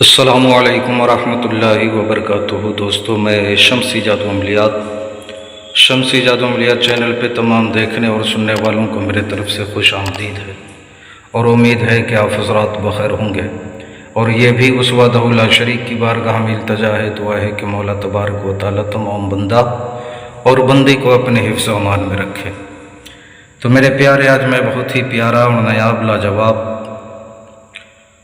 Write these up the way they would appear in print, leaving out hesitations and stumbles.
السلام علیکم ورحمۃ اللہ وبرکاتہ۔ دوستو، میں شمسی جادو عملیات چینل پہ تمام دیکھنے اور سننے والوں کو میرے طرف سے خوش آمدید ہے، اور امید ہے کہ آپ حضرات بخیر ہوں گے۔ اور یہ بھی اس وحدہ لا شریک کی بارگاہ میں التجا ہے، دعا ہے کہ مولا تبارک و تعالیٰ تمام بندہ اور بندی کو اپنے حفظ و امان میں رکھے۔ تو میرے پیارے، آج میں بہت ہی پیارا اور نایاب لاجواب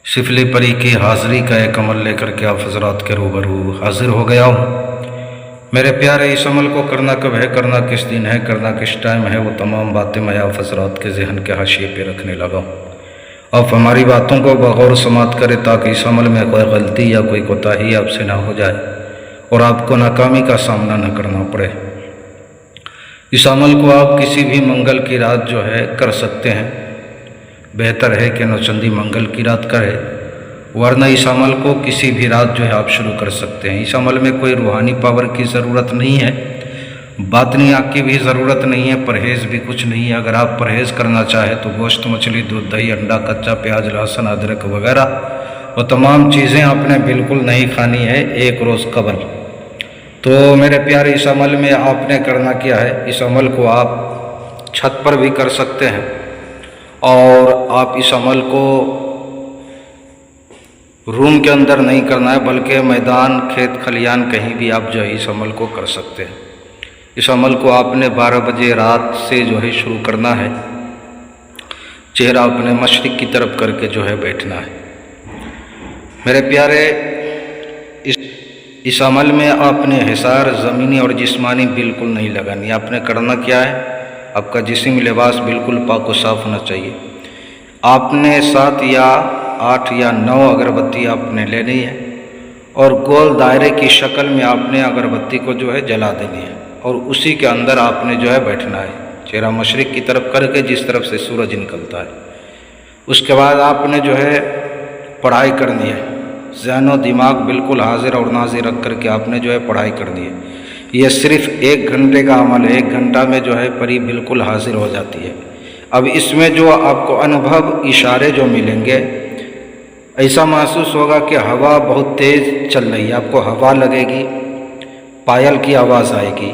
شفلی پری کی حاضری کا ایک عمل لے کر کے آپ حضرات کے روبرو حاضر ہو گیا ہوں۔ میرے پیارے، اس عمل کو کرنا کب ہے، کرنا کس دن ہے، کرنا کس ٹائم ہے، وہ تمام باتیں میں آپ حضرات کے ذہن کے حاشیے پہ رکھنے لگا ہوں۔ آپ ہماری باتوں کو بغور سماعت کریں تاکہ اس عمل میں کوئی غلطی یا کوئی کوتاہی آپ سے نہ ہو جائے اور آپ کو ناکامی کا سامنا نہ کرنا پڑے۔ اس عمل کو آپ کسی بھی منگل کی رات جو ہے کر سکتے ہیں۔ بہتر ہے کہ نوچندی منگل کی رات کرے، ورنہ اس عمل کو کسی بھی رات جو ہے آپ شروع کر سکتے ہیں۔ اس عمل میں کوئی روحانی پاور کی ضرورت نہیں ہے، باطنی آگ کی بھی ضرورت نہیں ہے، پرہیز بھی کچھ نہیں ہے۔ اگر آپ پرہیز کرنا چاہیں تو گوشت، مچھلی، دودھ، دہی، انڈا، کچا پیاز، لہسن، ادرک وغیرہ وہ تمام چیزیں آپ نے بالکل نہیں کھانی ہے ایک روز قبل۔ تو میرے پیارے، اس عمل میں آپ نے کرنا کیا ہے، اس عمل کو آپ چھت پر بھی کر سکتے ہیں، اور آپ اس عمل کو روم کے اندر نہیں کرنا ہے، بلکہ میدان، کھیت کھلیان، کہیں بھی آپ جو ہے اس عمل کو کر سکتے ہیں۔ اس عمل کو آپ نے 12 بجے رات سے جو ہے شروع کرنا ہے۔ چہرہ اپنے مشرق کی طرف کر کے جو ہے بیٹھنا ہے۔ میرے پیارے، اس عمل میں آپ نے حصار زمینی اور جسمانی بالکل نہیں لگانی۔ آپ نے کرنا کیا ہے، آپ کا جسم، لباس بالکل پاک و صاف ہونا چاہیے۔ آپ نے 7 یا 8 یا 9 اگربتی آپ نے لینی ہے، اور گول دائرے کی شکل میں آپ نے اگربتی کو جو ہے جلا دینی ہے، اور اسی کے اندر آپ نے جو ہے بیٹھنا ہے، چہرہ مشرق کی طرف کر کے جس طرف سے سورج نکلتا ہے۔ اس کے بعد آپ نے جو ہے پڑھائی کرنی ہے، ذہن و دماغ بالکل حاضر اور ناظر رکھ کر کے آپ نے جو ہے پڑھائی کرنی ہے۔ یہ صرف 1 گھنٹے کا عمل ہے، 1 گھنٹہ میں جو ہے پری بالکل حاضر ہو جاتی ہے۔ اب اس میں جو آپ کو انبھو، اشارے جو ملیں گے، ایسا محسوس ہوگا کہ ہوا بہت تیز چل رہی ہے، آپ کو ہوا لگے گی، پائل کی آواز آئے گی،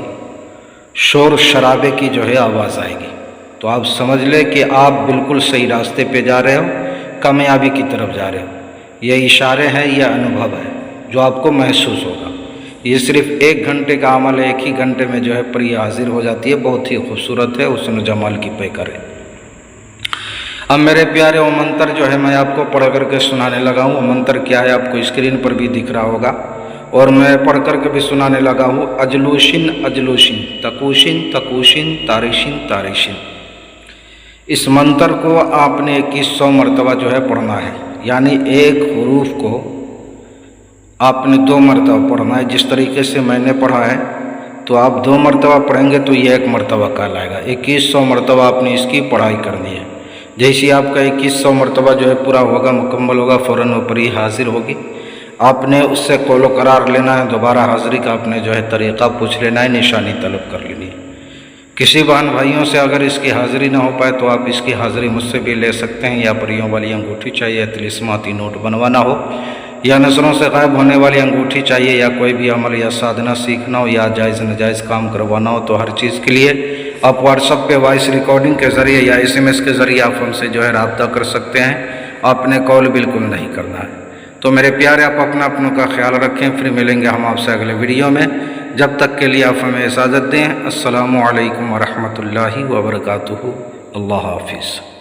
شور شرابے کی جو ہے آواز آئے گی، تو آپ سمجھ لیں کہ آپ بالکل صحیح راستے پہ جا رہے ہو، کامیابی کی طرف جا رہے ہو۔ یہ اشارے ہیں، یہ انبھو ہے جو آپ کو محسوس ہوگا۔ یہ صرف 1 گھنٹے کا عمل ہے، 1 ہی گھنٹے میں جو ہے پری حاضر ہو جاتی ہے، بہت ہی خوبصورت ہے، حسن و جمال کی پیکر ہے۔ اب میرے پیارے، وہ منتر جو ہے میں آپ کو پڑھ کر کے سنانے لگا ہوں۔ وہ منتر کیا ہے آپ کو اسکرین پر بھی دکھ رہا ہوگا، اور میں پڑھ کر کے بھی سنانے لگا ہوں۔ اجلوشن اجلوشن، تکوشن تکوشن، تاریشن تاریشن۔ اس منتر کو آپ نے 2100 مرتبہ جو ہے پڑھنا ہے، یعنی ایک حروف کو آپ نے 2 مرتبہ پڑھنا ہے۔ جس طریقے سے میں نے پڑھا ہے تو آپ 2 مرتبہ پڑھیں گے تو یہ 1 مرتبہ کہلائے گا۔ 2100 مرتبہ آپ نے اس کی پڑھائی کرنی ہے۔ جیسے آپ کا 2100 مرتبہ جو ہے پورا ہوگا، مکمل ہوگا، فوراً وہ پری حاضر ہوگی۔ آپ نے اس سے قول و قرار لینا ہے، دوبارہ حاضری کا آپ نے جو ہے طریقہ پوچھ لینا ہے، نشانی طلب کر لینی ہے۔ کسی بہن بھائیوں سے اگر اس کی حاضری نہ ہو پائے تو آپ اس کی حاضری مجھ سے بھی لے سکتے ہیں، یا پریوں والی انگوٹھی چاہیے، طلسماتی نوٹ بنوانا ہو، یا نظروں سے غائب ہونے والی انگوٹھی چاہیے، یا کوئی بھی عمل یا سادھنا سیکھنا ہو، یا جائز نجائز کام کروانا ہو، تو ہر چیز کے لیے آپ واٹس ایپ پہ وائس ریکارڈنگ کے ذریعے یا SMS کے ذریعے آپ ہم سے جو ہے رابطہ کر سکتے ہیں۔ آپ نے کال بالکل نہیں کرنا ہے۔ تو میرے پیارے، آپ اپنوں کا خیال رکھیں، پھر ملیں گے ہم آپ سے اگلے ویڈیو میں۔ جب تک کے لیے آپ ہمیں اجازت دیں۔ السلام علیکم ورحمۃ اللہ وبرکاتہ۔ اللہ حافظ۔